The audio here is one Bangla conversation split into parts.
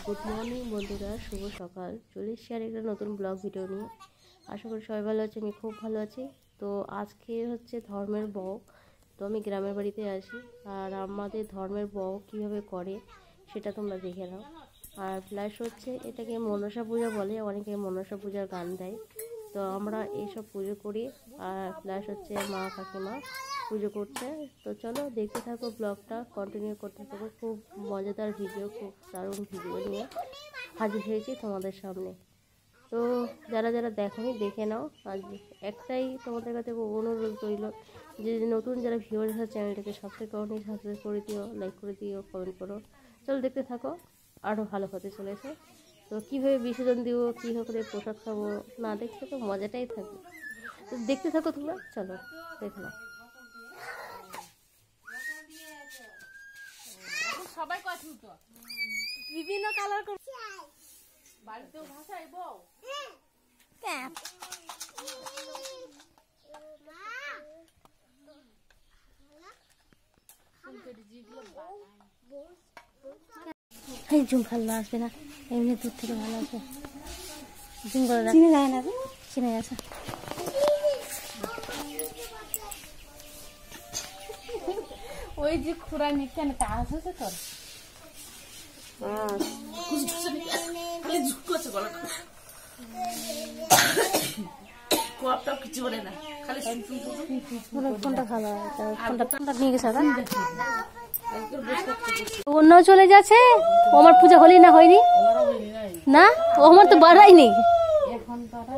গুড মর্নিং বন্ধুরা, শুভ সকাল। চলে এসেছি আর একটা নতুন ব্লগ ভিডিও নিয়ে। আশা করি সবাই ভালো আছে, আমি খুব ভালো আছি। তো আজকে হচ্ছে ধর্মের বউ, তো আমি গ্রামের বাড়িতে আসি। আর আমাদের ধর্মের বউ কীভাবে করে সেটা তোমরা দেখে নাও। আর প্লাস হচ্ছে এটাকে মনসা পূজা বলে, অনেকে মনসা পূজার গান দেয়। তো আমরা এইসব পুজো করি। আর প্লাস হচ্ছে মা কাকিমা পুজো করছে। তো চলো দেখতে থাকো, ব্লগটা কন্টিনিউ করতে থাকো। খুব মজাদার ভিডিও, খুব দারুণ ভিডিও নিয়ে হাজির হয়েছি তোমাদের সামনে। তো যারা যারা দেখোনি দেখে নাও। আজ একটাই তোমাদের কাছে অনুরোধ রইল যে নতুন যারা ভিউয়ার আছে চ্যানেলটাকে সাবস্ক্রাইব করো, সাবস্ক্রাইব করে দিও, লাইক করে দিও, কমেন্ট করো। চলো দেখতে থাকো, আরও ভালো হতে চলেছে। তো কীভাবে বিসর্জন দিব, কীভাবে করে প্রসাদ খাবো, না দেখতে তো মজাটাই থাকবে। তো দেখতে থাকো তোমরা, চলো দেখে নাও। সবাই কথা তো বিভিন্ন কালার করছে বাড়িতেও ভাষাই বউ ক্যাপ জুম ভালো আসবে না, এমনি দূর থেকে ভালো আসবে। জুম করে চিনে যায় না, চিনে গেছে। ওই যে খুড়া নিকেন কাজ হচ্ছে তোর কিছু বলে না, খালি ফোনটা ভালো, ফোনটা নিয়ে গেছে। অন্য চলে যাচ্ছে। আমার পূজা হলি না হয়নি না, ও আমার তো বাড়াইনি এখন তারা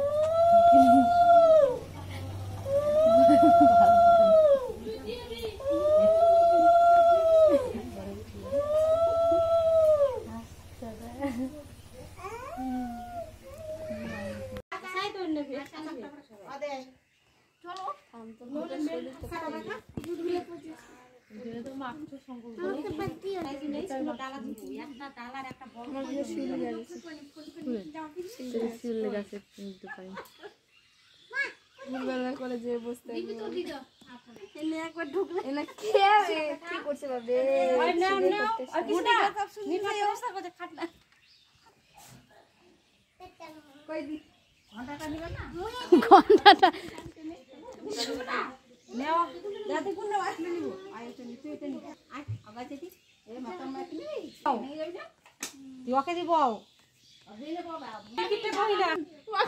করে যে বসতে একবার ঢুকলে কি করছে বাবা ঘন্টাটা ওকে দিব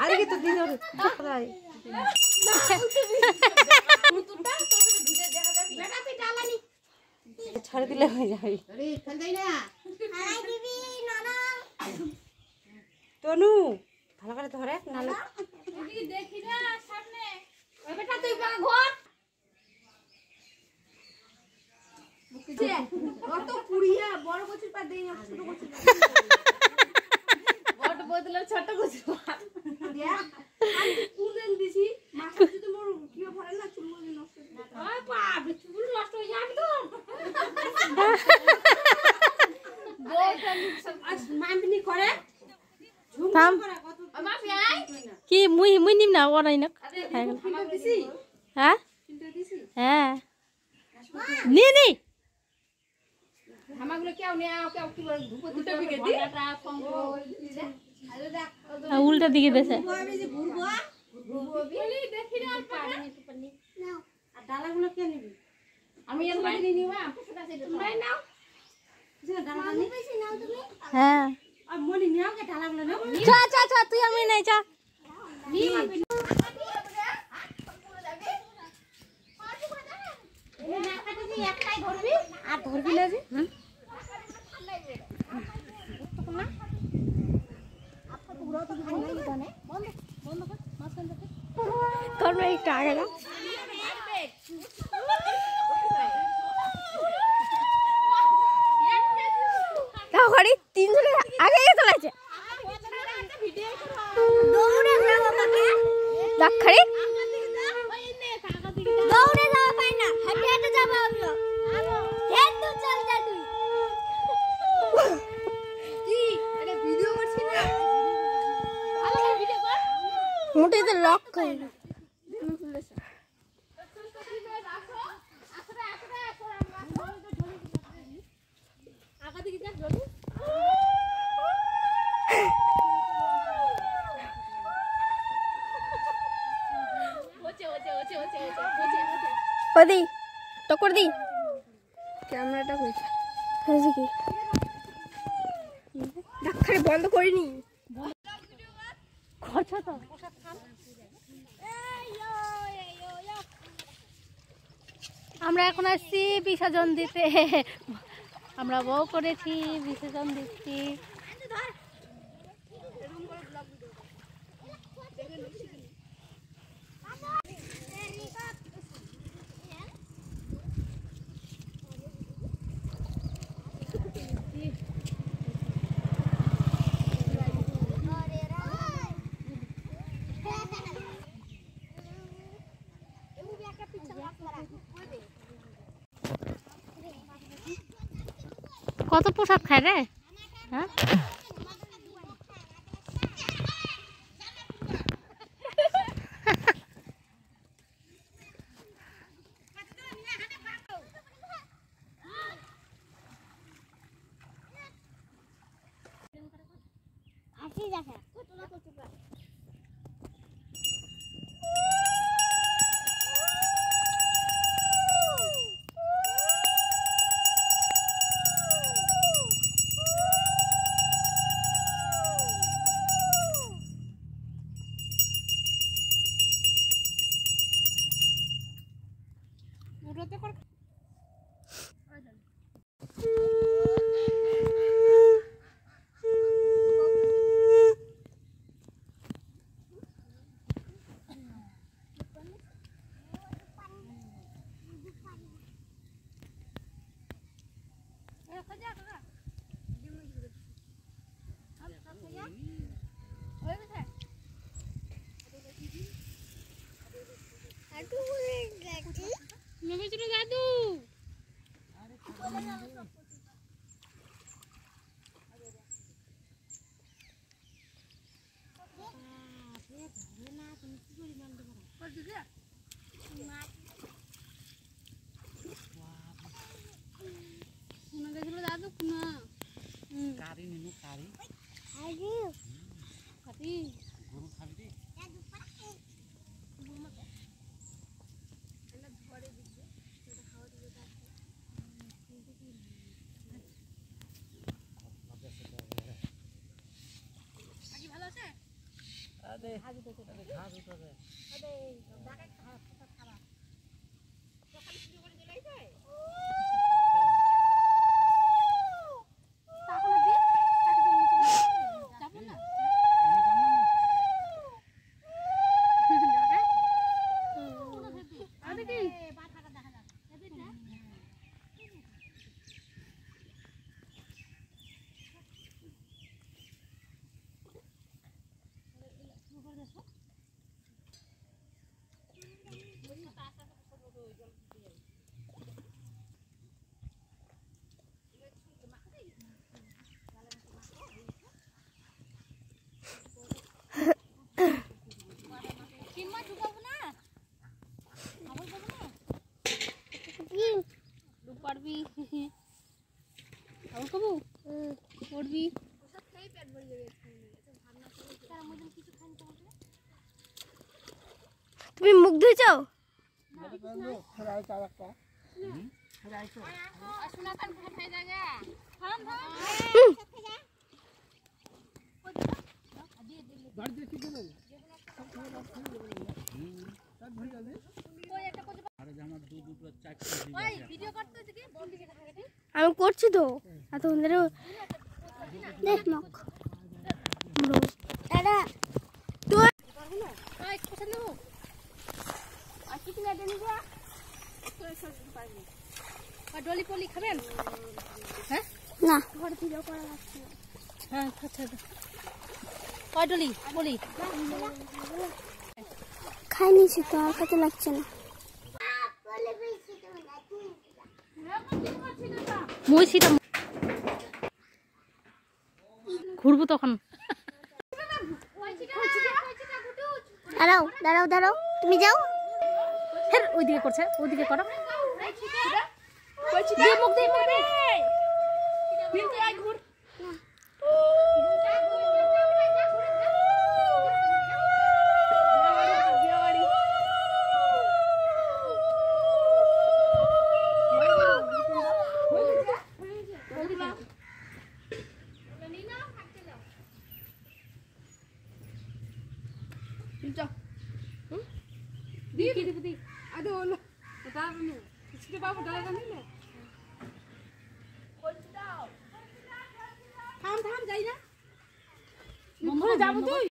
আরে তো দিন ছাড়ে দিলে হয়ে যাবে। তনু ভালো করে ধরে নালে দেখি না সামনে ওই বেটা তুই ঘর কত পুড়িয়া বড় বছর পর দেই না ছোট বছর বড় বদলে ছোট বছর দিয়া আমি কুদেন দিছি মাছ যদি মোর কি ভরে না চুল মরি নষ্ট ওই বাপ চুল নষ্ট হয়ে যাবে তো আজ মামনি করে থাম কি মুই মুই নিম না ওরাই না। হ্যাঁ হ্যাঁ নি নি আমাগুলো কেউ নেই কেউ কি বলে ধুপো দুটো বিকে দি উল্টা দিকে দেছে আমি যে ঘুরবো বলি দেখি না পানি তো পানি নাও আর ডালাগুলো কে নিবি আমি এর বাইরে নিবা সেটা সেটা তোমরাই নাও যে ডালা নিবি বেশি নাও তুমি। হ্যাঁ আর মনি নাও কে ডালাগুলো নাও চা চা চা তুই আমি নাই চা নি একটাই ধরবি আর ধরবি না যে করবে একটু আগে না তাও গাড়ি 3 জনের আগে চলে আছে দৌড়ে যাবো কাকে দেখ খাড়ি দৌড়ে যাওয়া পাই না, হেঁটে হেঁটে যাবো আমরা। হেঁট তো চল যা তুই কি আরে ভিডিও করছিস না আরে ভিডিও কর মোটেতে লক করে খুলেছে আগা দিকে যা জলদি ওদি টকর দি ক্যামেরাটা হয়েছে হয়েছে কি ডাক্তারে বন্ধ করিনি খরচা তো আমরা এখন আসছি বিসর্জন দিতে। আমরা বউ করেছি, বিসর্জন দিচ্ছি। কত প্রসাদ খায় রে? হ্যাঁ দাদু দাদু কারি নিনু কারি কারি গরু খাবি পারবি আবার কবু পড়বি তুমি মুখ ধুইছো আমি করছি তো এতক্ষণ ধরে দেখ মুখ দাদা ডলি পলি খাবেন? হ্যাঁ না ঘরে ভিডিও করা লাগছে না। হ্যাঁ আচ্ছা কয় ডলি বলি খাই নিয়েছি তো আর খেতে লাগছে না। মইছিটা ঘুরবো তখন। দাঁড়াও দাঁড়াও দাঁড়াও তুমি যাও হ্যাঁ ওইদিকে করছে ওইদিকে করো দিয়ে মুখ দিয়ে মুখ দিয়ে চল দিয়ে কি দিব দি আদে হলো তারপরে কিছু বাবু ডালাটা নিলে থাম থাম যাই না যাবো তুই